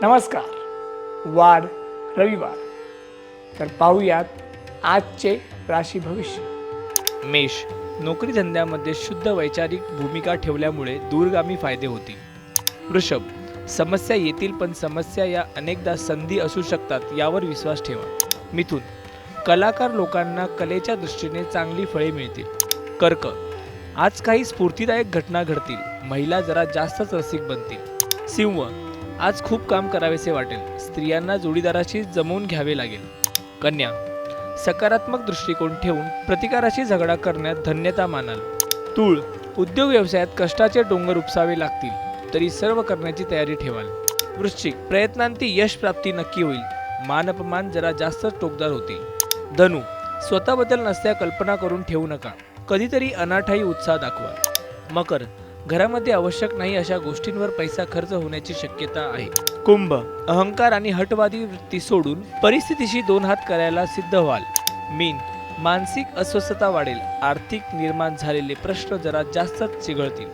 नमस्कार. वार रविवार. तर पाहूयात आजचे राशी भविष्य. मेष, नोकरी धंद्यामध्ये शुद्ध वैचारिक भूमिका ठेवल्यामुळे दूरगामी फायदे होतील. वृषभ, समस्या येतील पण समस्या या अनेकदा संधी असू शकतात यावर विश्वास ठेवा. मिथुन, कलाकार लोकांना कलेच्या दृष्टीने चांगली फळे मिळतील. कर्क, आज काही स्फूर्तिदायक घटना घडतील. महिला जरा जास्तच रसिक बनतील. सिंह, आज खूप काम करावेसे वाटेल. स्त्रियांना जोडीदाराशी जमवून घ्यावे लागेल. कन्या, सकारात्मक दृष्टिकोन ठेवून प्रतिकाराशी झगडा करण्यात धन्यता मानाल. तूळ, उद्योग व्यवसायात कष्टाचे डोंगर उपसावे लागतील तरी सर्व करण्याची तयारी ठेवाल. वृश्चिक, प्रयत्नांती यश प्राप्ती नक्की होईल. मानपमान जरा जास्तच टोकदार होतील. धनु, स्वतःबद्दल नसत्या कल्पना करून ठेवू नका. कधीतरी अनाठाई उत्साह दाखवा. मकर, घरामध्ये आवश्यक नाही अशा गोष्टींवर पैसा खर्च होण्याची शक्यता आहे. कुंभ, अहंकार आणि हटवादी वृत्ती सोडून परिस्थितीशी दोन हात करायला सिद्ध व्हाल. मीन, मानसिक अस्वस्थता वाढेल. आर्थिक निर्माण झालेले प्रश्न जरा जास्तच चिघळतील.